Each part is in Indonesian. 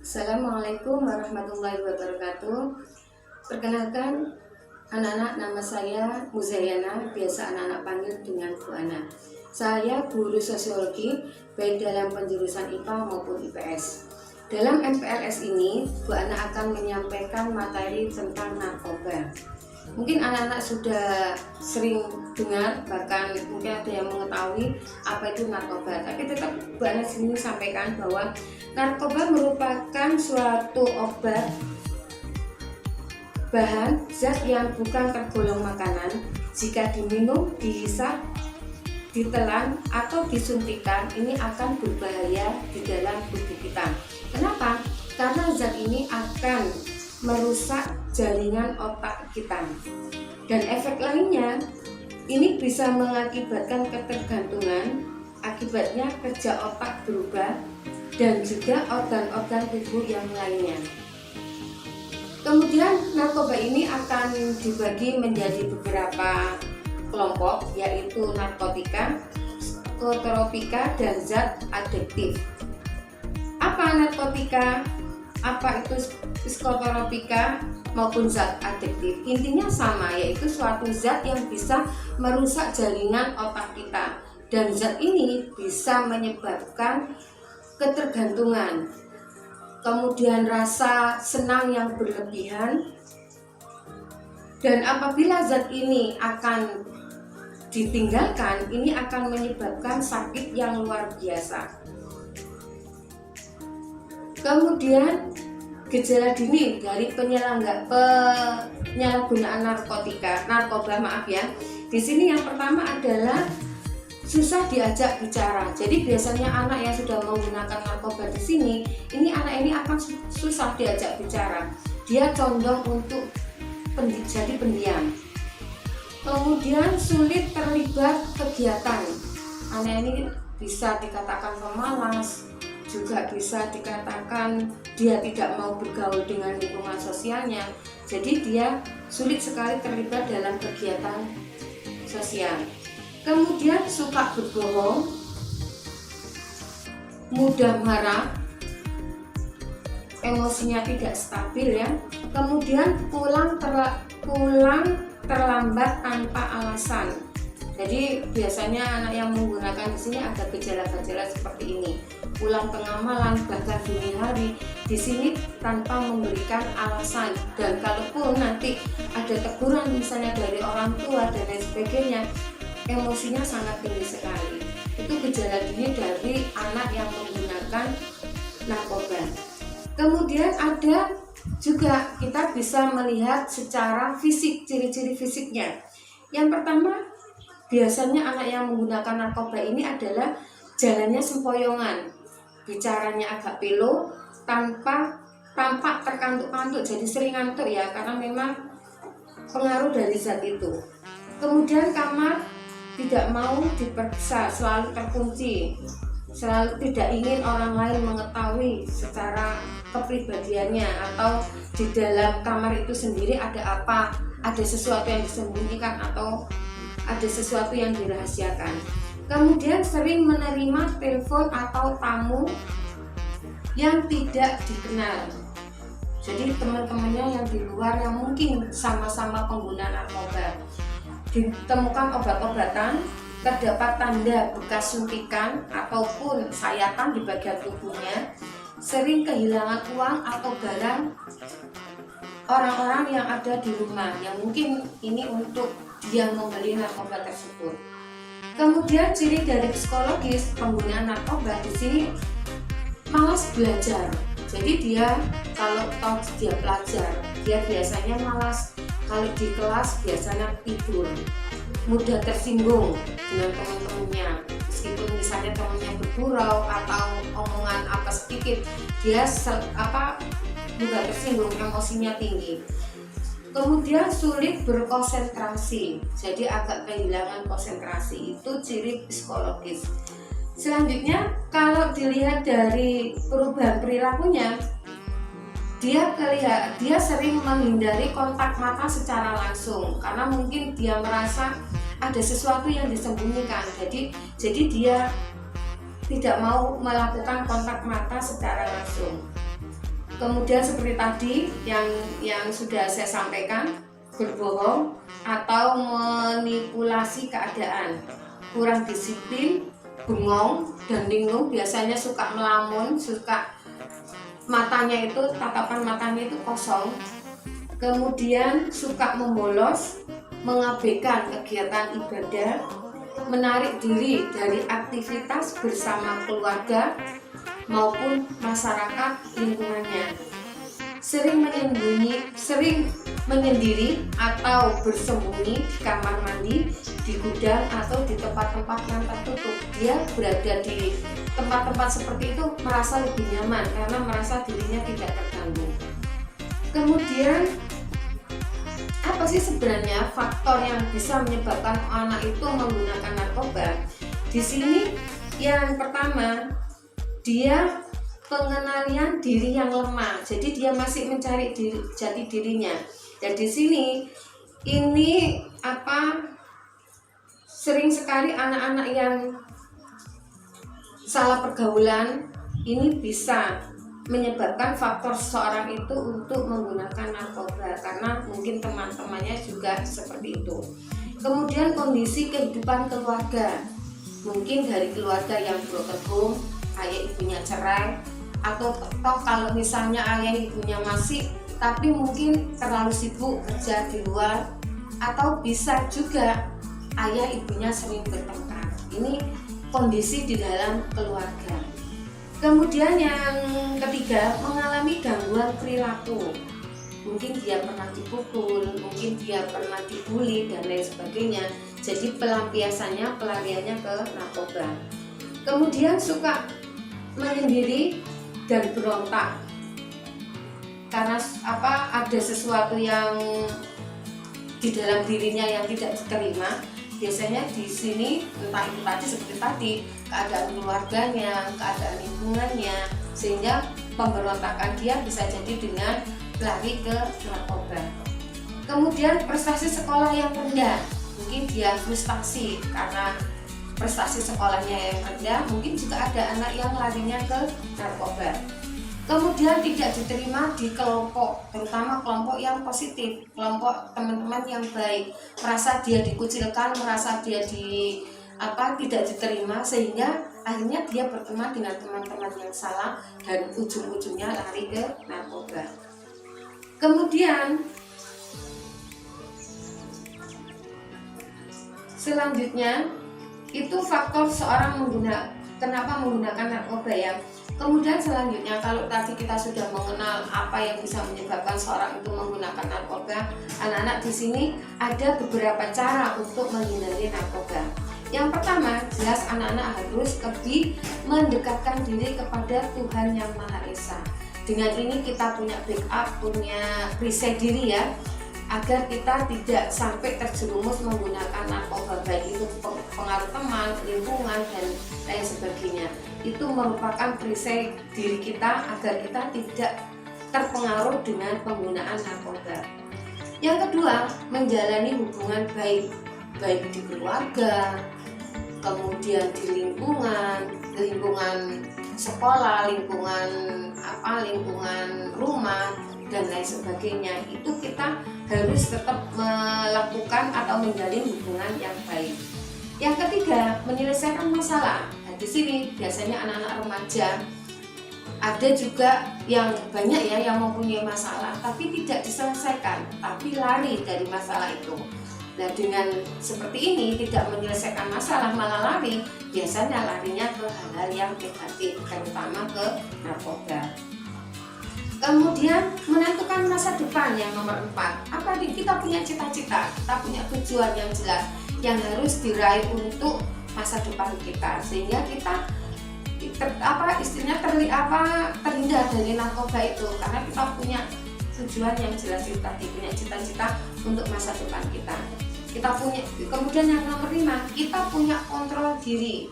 Assalamualaikum warahmatullahi wabarakatuh. Perkenalkan anak-anak, nama saya Muzayana, biasa anak-anak panggil dengan Bu Ana. Saya guru sosiologi baik dalam penjurusan IPA maupun IPS. Dalam MPLS ini, Bu Ana akan menyampaikan materi tentang narkoba. Mungkin anak-anak sudah sering dengar, bahkan mungkin ada yang mengetahui apa itu narkoba. Tapi tetap Bu Ana sini sampaikan bahwa narkoba merupakan suatu obat, bahan, zat yang bukan tergolong makanan. Jika diminum, dihisap, ditelan, atau disuntikan, ini akan berbahaya di dalam tubuh kita. Kenapa? Karena zat ini akan merusak jaringan otak kita. Dan efek lainnya, ini bisa mengakibatkan ketergantungan, akibatnya kerja otak berubah, dan juga organ-organ tubuh yang lainnya. Kemudian narkoba ini akan dibagi menjadi beberapa kelompok, yaitu narkotika, psikotropika, dan zat adiktif. Apa narkotika, apa itu psikotropika maupun zat adiktif? Intinya sama, yaitu suatu zat yang bisa merusak jaringan otak kita, dan zat ini bisa menyebabkan ketergantungan, kemudian rasa senang yang berlebihan, dan apabila zat ini akan ditinggalkan, ini akan menyebabkan sakit yang luar biasa. Kemudian gejala dini dari penyalahgunaan narkoba, Di sini yang pertama adalah susah diajak bicara. Jadi biasanya anak yang sudah menggunakan narkoba di sini, anak ini akan susah diajak bicara. Dia condong untuk jadi pendiam. Kemudian sulit terlibat kegiatan. Anak ini bisa dikatakan pemalas, juga bisa dikatakan dia tidak mau bergaul dengan lingkungan sosialnya. Jadi dia sulit sekali terlibat dalam kegiatan sosial. Kemudian suka berbohong, mudah marah, emosinya tidak stabil ya. Kemudian pulang terlambat tanpa alasan. Jadi biasanya anak yang menggunakan di sini ada gejala-gejala seperti ini. Pulang tengah malam, bahkan dini hari, di sini tanpa memberikan alasan. Dan kalaupun nanti ada teguran misalnya dari orang tua dan lain sebagainya, emosinya sangat tinggi sekali. Itu gejala dini dari anak yang menggunakan narkoba. Kemudian ada juga kita bisa melihat secara fisik, ciri-ciri fisiknya. Yang pertama, biasanya anak yang menggunakan narkoba ini adalah jalannya sempoyongan, bicaranya agak pilu, tampak terkantuk-kantuk, jadi sering ngantuk ya, karena memang pengaruh dari zat itu. Kemudian kamar tidak mau diperiksa, selalu terkunci, selalu tidak ingin orang lain mengetahui secara kepribadiannya, atau di dalam kamar itu sendiri ada apa, ada sesuatu yang disembunyikan atau ada sesuatu yang dirahasiakan. Kemudian sering menerima telepon atau tamu yang tidak dikenal. Jadi teman-temannya yang di luar yang mungkin sama-sama pengguna narkoba. Ditemukan obat-obatan, terdapat tanda bekas suntikan ataupun sayatan di bagian tubuhnya, sering kehilangan uang atau barang orang-orang yang ada di rumah, yang mungkin ini untuk dia membeli narkoba tersebut. Kemudian ciri dari psikologis penggunaan narkoba di sini malas belajar. Jadi dia kalau tahu dia belajar, dia biasanya malas. Kalau di kelas biasanya tidur, mudah tersinggung dengan teman-temannya. Meskipun misalnya temannya bergurau atau omongan apa sedikit, dia mudah tersinggung, emosinya tinggi. Kemudian sulit berkonsentrasi, jadi agak kehilangan konsentrasi. Itu ciri psikologis. Selanjutnya, kalau dilihat dari perubahan perilakunya, dia sering menghindari kontak mata secara langsung karena mungkin dia merasa ada sesuatu yang disembunyikan. Jadi dia tidak mau melakukan kontak mata secara langsung. Kemudian seperti tadi yang sudah saya sampaikan, berbohong atau manipulasi keadaan, kurang disiplin, bengong dan linglung, biasanya suka melamun, suka matanya itu, tatapan matanya itu kosong. Kemudian suka membolos, mengabaikan kegiatan ibadah, menarik diri dari aktivitas bersama keluarga maupun masyarakat lingkungannya, sering menyendiri atau bersembunyi di kamar mandi, di gudang atau di tempat-tempat yang tertutup. Dia berada di tempat-tempat seperti itu merasa lebih nyaman karena merasa dirinya tidak terganggu. Kemudian apa sih sebenarnya faktor yang bisa menyebabkan anak itu menggunakan narkoba? Di sini yang pertama, dia pengenalian diri yang lemah. Jadi dia masih mencari jati dirinya. Dan di sini ini sering sekali anak-anak yang salah pergaulan ini bisa menyebabkan faktor seseorang itu untuk menggunakan narkoba karena mungkin teman-temannya juga seperti itu. Kemudian kondisi kehidupan keluarga, mungkin dari keluarga yang broken home, ayah ibunya cerai, atau kalau misalnya ayah ibunya masih tapi mungkin terlalu sibuk kerja di luar, atau bisa juga ayah ibunya sering bertengkar. Ini kondisi di dalam keluarga. Kemudian yang ketiga, mengalami gangguan perilaku. Mungkin dia pernah dipukul, mungkin dia pernah dibully dan lain sebagainya. Jadi pelampiasannya, pelariannya ke narkoba. Kemudian suka menyendiri dan berontak karena ada sesuatu yang di dalam dirinya yang tidak diterima. Biasanya di sini entah itu tadi seperti tadi, keadaan keluarganya, keadaan lingkungannya, sehingga pemberontakan dia bisa jadi dengan lari ke narkoba. Kemudian prestasi sekolah yang rendah, mungkin dia frustasi karena prestasi sekolahnya yang rendah. Mungkin juga ada anak yang larinya ke narkoba. Kemudian tidak diterima di kelompok, terutama kelompok yang positif, kelompok teman-teman yang baik, merasa dia dikucilkan, merasa dia tidak diterima, sehingga akhirnya dia berteman dengan teman-teman yang salah dan ujung-ujungnya lari ke narkoba. Kemudian selanjutnya itu faktor seorang kenapa menggunakan narkoba ya. Kemudian selanjutnya, kalau tadi kita sudah mengenal apa yang bisa menyebabkan seorang itu menggunakan narkoba, anak-anak di sini ada beberapa cara untuk menghindari narkoba. Yang pertama, jelas anak-anak harus lebih mendekatkan diri kepada Tuhan Yang Maha Esa. Dengan ini kita punya backup, punya perisai diri ya, agar kita tidak sampai terjerumus menggunakan narkoba, baik itu pengaruh teman, lingkungan, dan lain sebagainya. Itu merupakan perisai diri kita agar kita tidak terpengaruh dengan penggunaan narkoba. Yang kedua, menjalani hubungan baik di keluarga, kemudian di lingkungan sekolah, lingkungan rumah, dan lain sebagainya. Itu kita harus tetap melakukan atau menjalin hubungan yang baik. Yang ketiga, menyelesaikan masalah. Nah, di sini biasanya anak-anak remaja ada juga yang banyak ya yang mempunyai masalah tapi tidak diselesaikan, tapi lari dari masalah itu. Nah, dengan seperti ini tidak menyelesaikan masalah malah lari, biasanya larinya ke hal-hal yang negatif, terutama ke narkoba. Kemudian menentukan masa depan yang nomor 4. Kita punya cita-cita, kita punya tujuan yang jelas yang harus diraih untuk masa depan kita, sehingga kita terhindar dari narkoba itu karena kita punya tujuan yang jelas itu tadi, punya cita-cita untuk masa depan kita. Kemudian yang nomor 5, kita punya kontrol diri.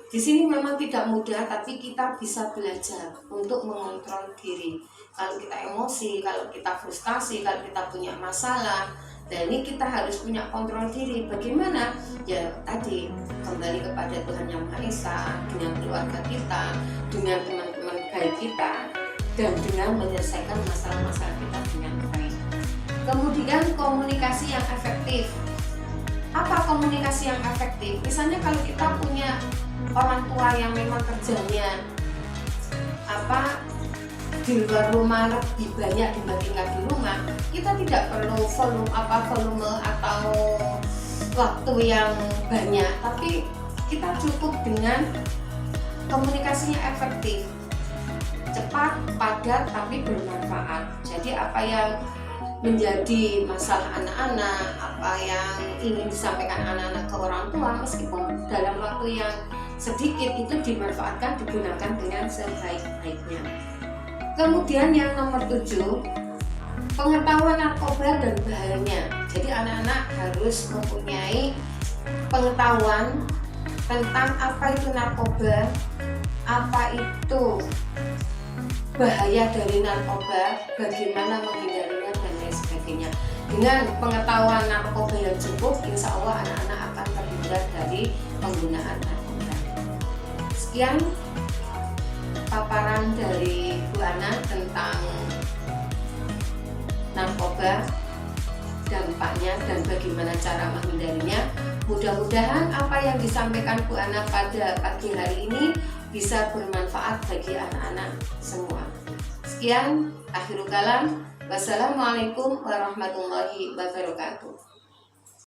Di sini memang tidak mudah, tapi kita bisa belajar untuk mengontrol diri. Kalau kita emosi, kalau kita frustasi, kalau kita punya masalah, dan ini kita harus punya kontrol diri. Bagaimana? Ya tadi, kembali kepada Tuhan Yang Maha Esa, dengan keluarga kita, dengan teman-teman baik kita dan dengan menyelesaikan masalah-masalah kita dengan baik. Kemudian komunikasi yang efektif. Apa komunikasi yang efektif? Misalnya kalau kita punya orang tua yang memang kerjanya di luar rumah lebih banyak dibandingkan di rumah, kita tidak perlu volume atau waktu yang banyak, tapi kita cukup dengan komunikasinya efektif, cepat, padat, tapi bermanfaat. Jadi apa yang menjadi masalah anak-anak, apa yang ingin disampaikan anak-anak ke orang tua, meskipun dalam waktu yang sedikit, itu dimanfaatkan, digunakan dengan sebaik-baiknya. Kemudian yang nomor 7, pengetahuan narkoba dan bahayanya. Jadi anak-anak harus mempunyai pengetahuan tentang apa itu narkoba, apa itu bahaya dari narkoba, bagaimana menghindarinya dan lain sebagainya. Dengan pengetahuan narkoba yang cukup, insya Allah anak-anak akan terhindar dari penggunaan narkoba. Sekian paparan dari Bu Ana tentang narkoba, dampaknya dan bagaimana cara menghindarinya. Mudah-mudahan apa yang disampaikan Bu Ana pada pagi hari ini bisa bermanfaat bagi anak-anak semua. Sekian, akhirul kalam. Wassalamualaikum warahmatullahi wabarakatuh.